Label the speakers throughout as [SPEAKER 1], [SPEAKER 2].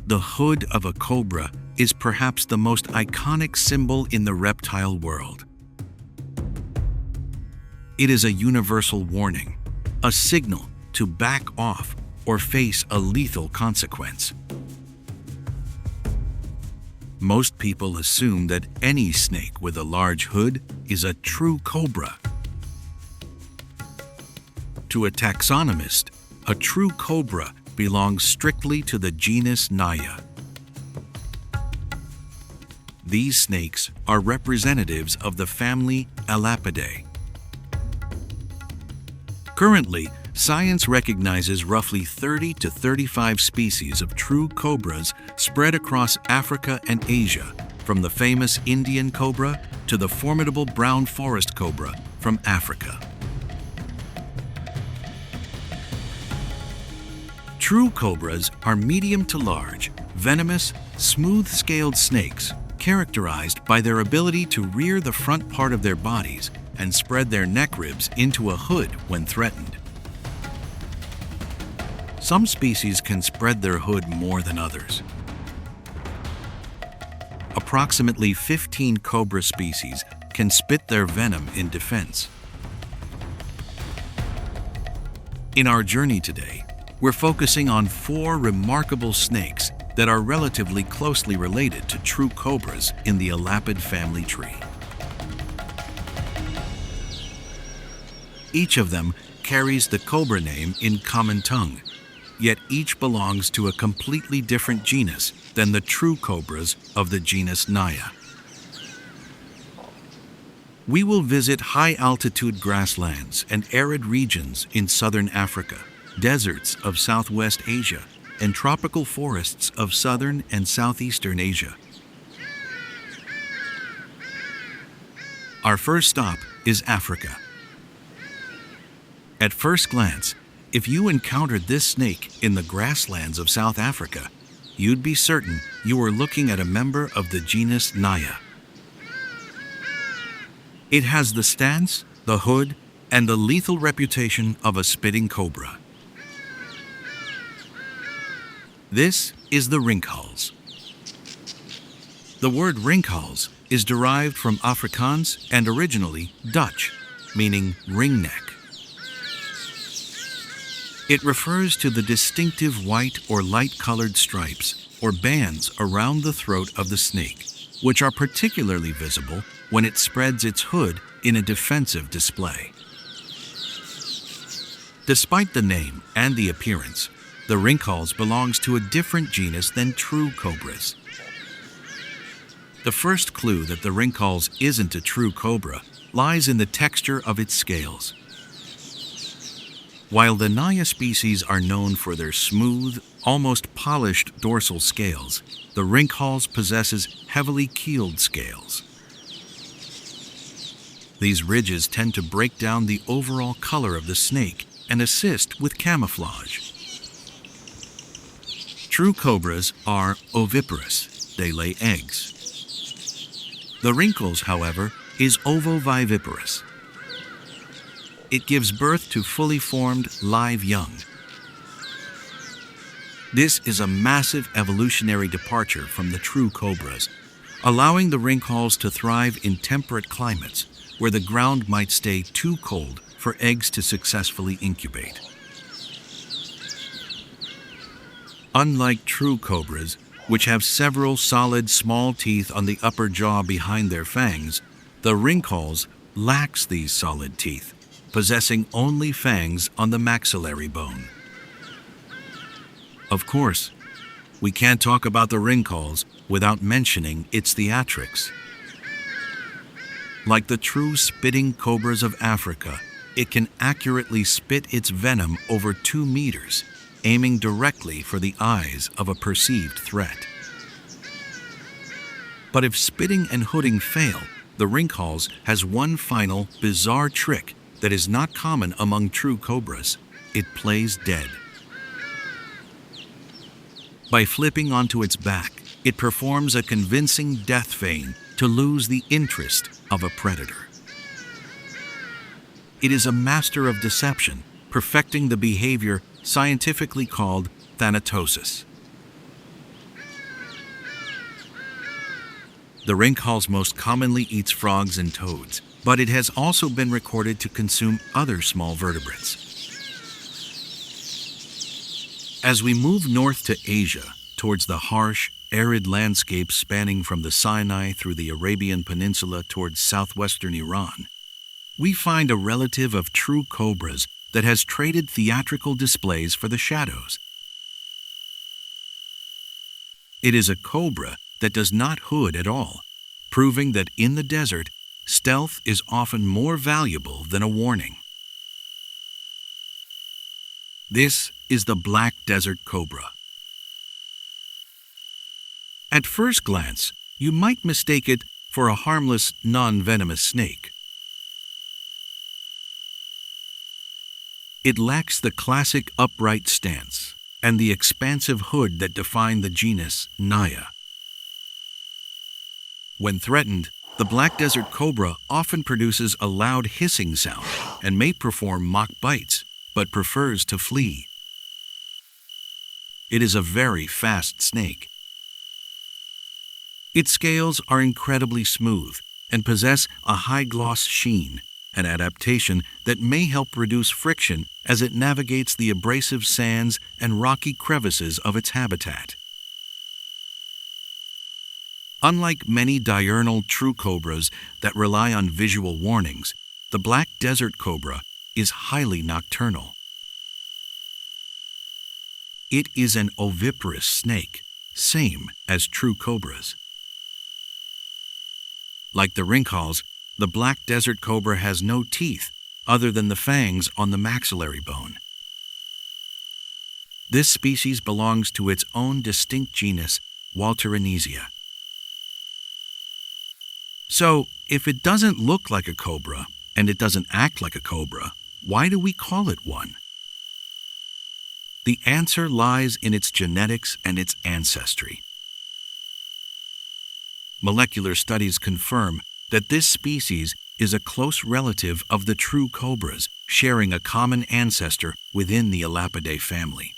[SPEAKER 1] The hood of a cobra is perhaps the most iconic symbol in the reptile world. It is a universal warning, a signal to back off or face a lethal consequence. Most people assume that any snake with a large hood is a true cobra. To a taxonomist, a true cobra belongs strictly to the genus Naja. These snakes are representatives of the family Elapidae. Currently, science recognizes roughly 30 to 35 species of true cobras spread across Africa and Asia, from the famous Indian cobra to the formidable brown forest cobra from Africa. True cobras are medium to large, venomous, smooth-scaled snakes characterized by their ability to rear the front part of their bodies and spread their neck ribs into a hood when threatened. Some species can spread their hood more than others. Approximately 15 cobra species can spit their venom in defense. In our journey today, we're focusing on 4 remarkable snakes that are relatively closely related to true cobras in the Elapid family tree. Each of them carries the cobra name in common tongue, yet each belongs to a completely different genus than the true cobras of the genus Naja. We will visit high-altitude grasslands and arid regions in southern Africa, deserts of Southwest Asia, and tropical forests of southern and southeastern Asia. Our first stop is Africa. At first glance, if you encountered this snake in the grasslands of South Africa, you'd be certain you were looking at a member of the genus Naja. It has the stance, the hood, and the lethal reputation of a spitting cobra. This is the Rinkhals. The word Rinkhals is derived from Afrikaans and originally Dutch, meaning ringneck. It refers to the distinctive white or light-colored stripes or bands around the throat of the snake, which are particularly visible when it spreads its hood in a defensive display. Despite the name and the appearance, the Rinkhals belongs to a different genus than true cobras. The first clue that the Rinkhals isn't a true cobra lies in the texture of its scales. While the Naja species are known for their smooth, almost polished dorsal scales, the Rinkhals possesses heavily keeled scales. These ridges tend to break down the overall color of the snake and assist with camouflage. True cobras are oviparous. They lay eggs. The Rinkhals, however, is ovoviviparous. It gives birth to fully formed live young. This is a massive evolutionary departure from the true cobras, allowing the Rinkhals to thrive in temperate climates where the ground might stay too cold for eggs to successfully incubate. Unlike true cobras, which have several solid small teeth on the upper jaw behind their fangs, the Rinkhals lacks these solid teeth, possessing only fangs on the maxillary bone. Of course, we can't talk about the Rinkhals without mentioning its theatrics. Like the true spitting cobras of Africa, it can accurately spit its venom over 2 meters, aiming directly for the eyes of a perceived threat. But if spitting and hooding fail, the Rinkhals has one final, bizarre trick that is not common among true cobras. It plays dead. By flipping onto its back, it performs a convincing death feint to lose the interest of a predator. It is a master of deception, perfecting the behavior scientifically called thanatosis. The Rinkhals most commonly eats frogs and toads, but it has also been recorded to consume other small vertebrates. As we move north to Asia, towards the harsh, arid landscapes spanning from the Sinai through the Arabian Peninsula towards southwestern Iran, we find a relative of true cobras that has traded theatrical displays for the shadows. It is a cobra that does not hood at all, proving that in the desert, stealth is often more valuable than a warning. This is the Black Desert Cobra. At first glance, you might mistake it for a harmless, non-venomous snake. It lacks the classic upright stance and the expansive hood that define the genus Naja. When threatened, the Black Desert Cobra often produces a loud hissing sound and may perform mock bites, but prefers to flee. It is a very fast snake. Its scales are incredibly smooth and possess a high-gloss sheen, an adaptation that may help reduce friction as it navigates the abrasive sands and rocky crevices of its habitat. Unlike many diurnal true cobras that rely on visual warnings, the Black Desert Cobra is highly nocturnal. It is an oviparous snake, same as true cobras. Like the Rinkhals, the Black Desert Cobra has no teeth other than the fangs on the maxillary bone. This species belongs to its own distinct genus, Walterinesia. So, if it doesn't look like a cobra and it doesn't act like a cobra, why do we call it one? The answer lies in its genetics and its ancestry. Molecular studies confirm that this species is a close relative of the true cobras, sharing a common ancestor within the Elapidae family.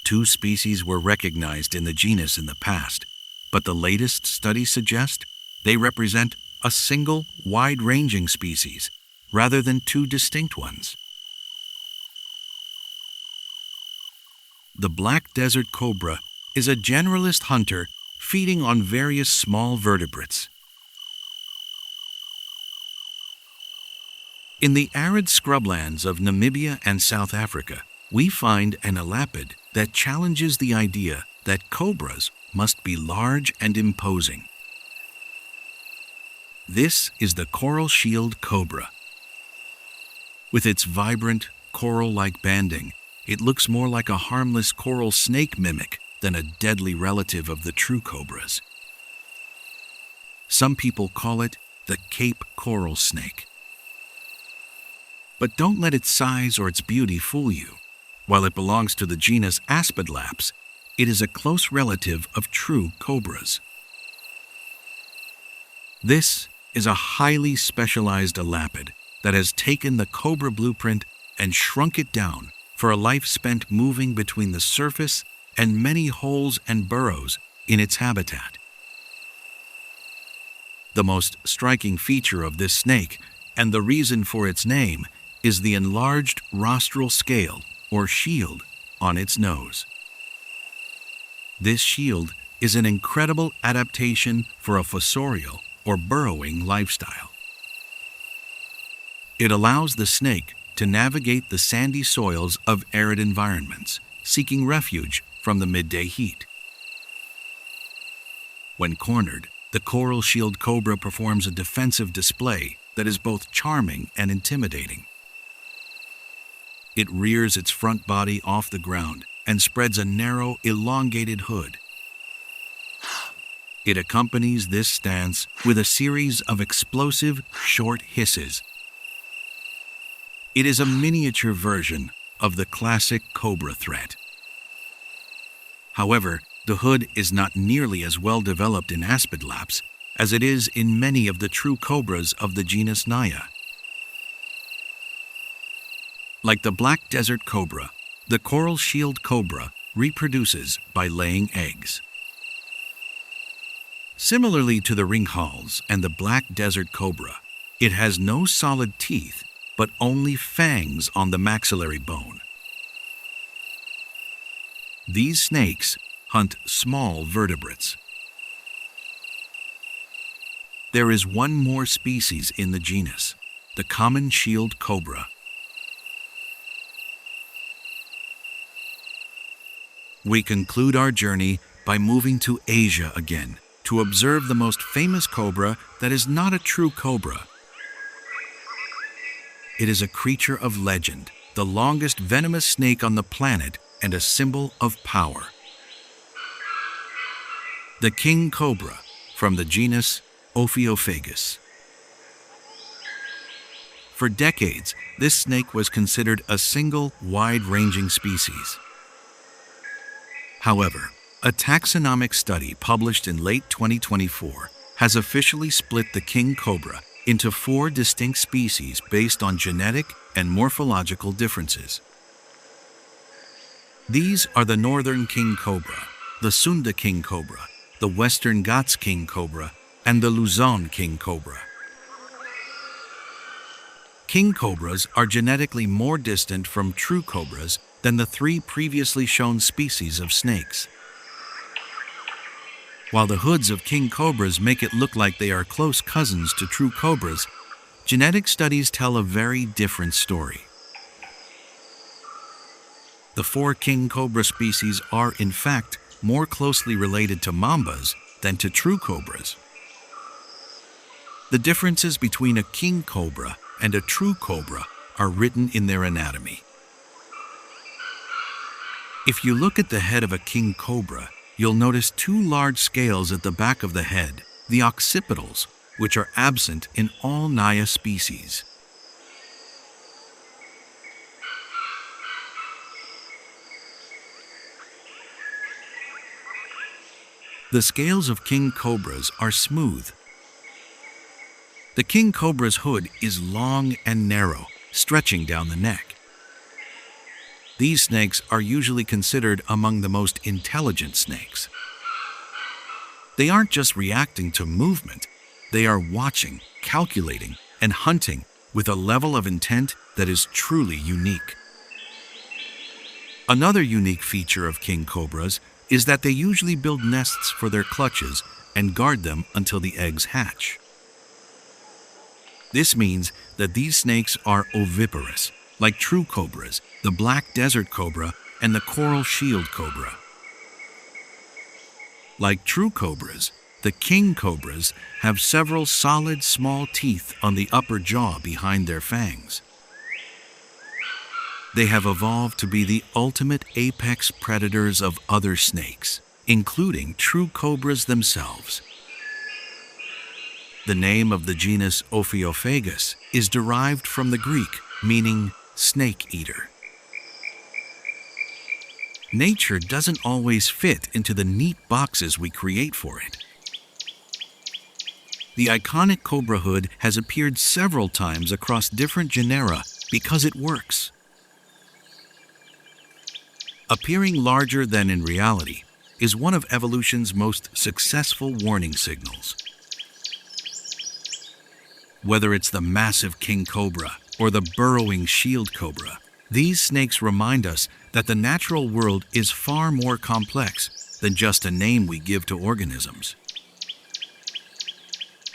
[SPEAKER 1] 2 species were recognized in the genus in the past, but the latest studies suggest they represent a single, wide-ranging species, rather than 2 distinct ones. The Black Desert Cobra is a generalist hunter feeding on various small vertebrates. In the arid scrublands of Namibia and South Africa, we find an elapid that challenges the idea that cobras must be large and imposing. This is the Coral Shield Cobra. With its vibrant, coral-like banding, it looks more like a harmless coral snake mimic than a deadly relative of the true cobras. Some people call it the Cape coral snake. But don't let its size or its beauty fool you. While it belongs to the genus Aspidlaps, it is a close relative of true cobras. This is a highly specialized elapid that has taken the cobra blueprint and shrunk it down for a life spent moving between the surface and many holes and burrows in its habitat. The most striking feature of this snake, and the reason for its name, is the enlarged rostral scale, or shield, on its nose. This shield is an incredible adaptation for a fossorial, or burrowing lifestyle. It allows the snake to navigate the sandy soils of arid environments, seeking refuge from the midday heat. When cornered, the Coral Shield Cobra performs a defensive display that is both charming and intimidating. It rears its front body off the ground and spreads a narrow, elongated hood. It accompanies this stance with a series of explosive, short hisses. It is a miniature version of the classic cobra threat. However, the hood is not nearly as well developed in Aspidlaps as it is in many of the true cobras of the genus Naja. Like the Black Desert Cobra, the Coral Shield Cobra reproduces by laying eggs. Similarly to the Rinkhals and the Black Desert Cobra, it has no solid teeth, but only fangs on the maxillary bone. These snakes hunt small vertebrates. There is one more species in the genus, the common shield cobra. We conclude our journey by moving to Asia again to observe the most famous cobra that is not a true cobra. It is a creature of legend, the longest venomous snake on the planet and a symbol of power. The king cobra, from the genus Ophiophagus. For decades, this snake was considered a single, wide-ranging species. However, a taxonomic study published in late 2024 has officially split the king cobra into 4 distinct species based on genetic and morphological differences. These are the northern king cobra, the Sunda king cobra, the western Ghats king cobra, and the Luzon king cobra. King cobras are genetically more distant from true cobras than the 3 previously shown species of snakes. While the hoods of king cobras make it look like they are close cousins to true cobras, genetic studies tell a very different story. The 4 king cobra species are, in fact, more closely related to mambas than to true cobras. The differences between a king cobra and a true cobra are written in their anatomy. If you look at the head of a king cobra, you'll notice 2 large scales at the back of the head, the occipitals, which are absent in all Naja species. The scales of king cobras are smooth. The king cobra's hood is long and narrow, stretching down the neck. These snakes are usually considered among the most intelligent snakes. They aren't just reacting to movement, they are watching, calculating, and hunting with a level of intent that is truly unique. Another unique feature of king cobras is that they usually build nests for their clutches and guard them until the eggs hatch. This means that these snakes are oviparous, like true cobras, the Black Desert Cobra, and the Coral Shield Cobra. Like true cobras, the king cobras have several solid small teeth on the upper jaw behind their fangs. They have evolved to be the ultimate apex predators of other snakes, including true cobras themselves. The name of the genus Ophiophagus is derived from the Greek, meaning snake eater. Nature doesn't always fit into the neat boxes we create for it. The iconic cobra hood has appeared several times across different genera because it works. Appearing larger than in reality is one of evolution's most successful warning signals. Whether it's the massive king cobra or the burrowing shield cobra, these snakes remind us that the natural world is far more complex than just a name we give to organisms.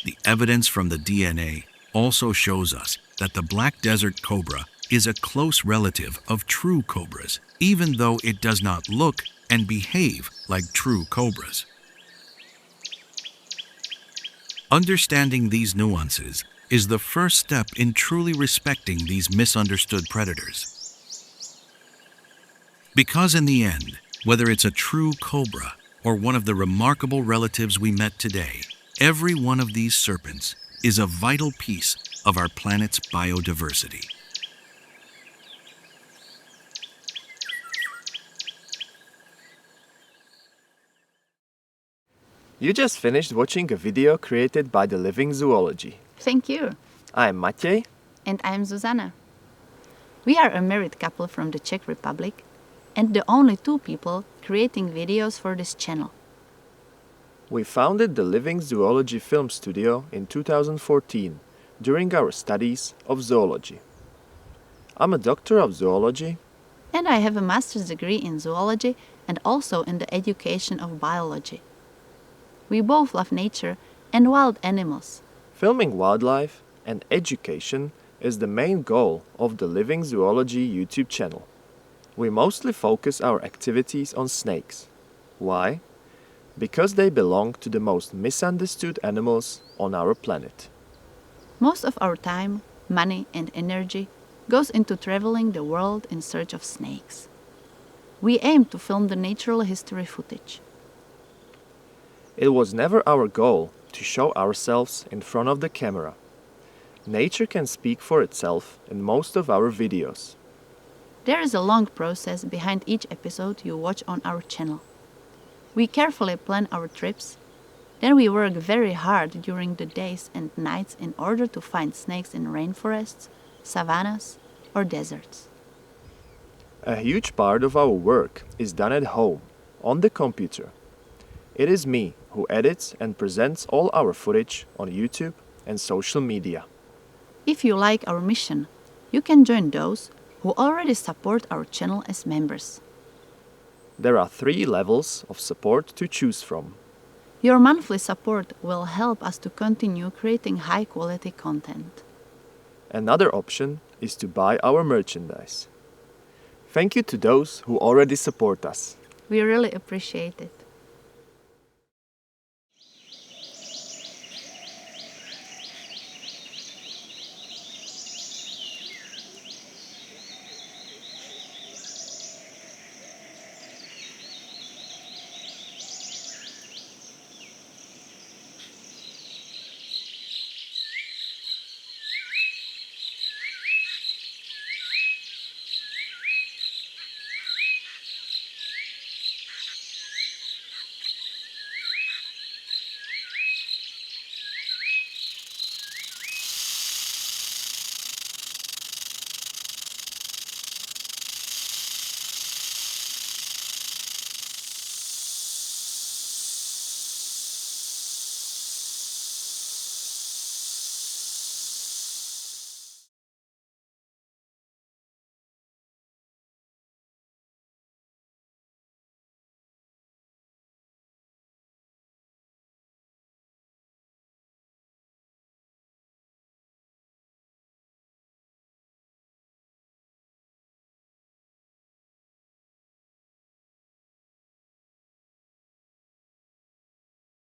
[SPEAKER 1] The evidence from the DNA also shows us that the Black Desert Cobra is a close relative of true cobras, even though it does not look and behave like true cobras. Understanding these nuances is the first step in truly respecting these misunderstood predators. Because in the end, whether it's a true cobra or one of the remarkable relatives we met today, every one of these serpents is a vital piece of our planet's biodiversity.
[SPEAKER 2] You just finished watching a video created by The Living Zoology.
[SPEAKER 3] Thank you.
[SPEAKER 2] I'm Maciej.
[SPEAKER 3] And I'm Zuzana. We are a married couple from the Czech Republic and the only 2 people creating videos for this channel.
[SPEAKER 2] We founded the Living Zoology Film Studio in 2014 during our studies of zoology. I'm a doctor of zoology,
[SPEAKER 3] And I have a master's degree in zoology and also in the education of biology. We both love nature and wild animals.
[SPEAKER 2] filming wildlife, and education is the main goal of the Living Zoology YouTube channel. We mostly focus our activities on snakes. Why? Because they belong to the most misunderstood animals on our planet.
[SPEAKER 3] Most of our time, money, and energy goes into traveling the world in search of snakes. We aim to film the natural history footage.
[SPEAKER 2] It was never our goal to show ourselves in front of the camera. Nature can speak for itself in most of our videos.
[SPEAKER 3] There is a long process behind each episode you watch on our channel. We carefully plan our trips, then we work very hard during the days and nights in order to find snakes in rainforests, savannas, or deserts.
[SPEAKER 2] A huge part of our work is done at home, on the computer. It is me who edits and presents all our footage on YouTube and social media.
[SPEAKER 3] If you like our mission, you can join those who already support our channel as members.
[SPEAKER 2] There are 3 levels of support to choose from.
[SPEAKER 3] Your monthly support will help us to continue creating high-quality content.
[SPEAKER 2] Another option is to buy our merchandise. Thank you to those who already support us.
[SPEAKER 3] We really appreciate it.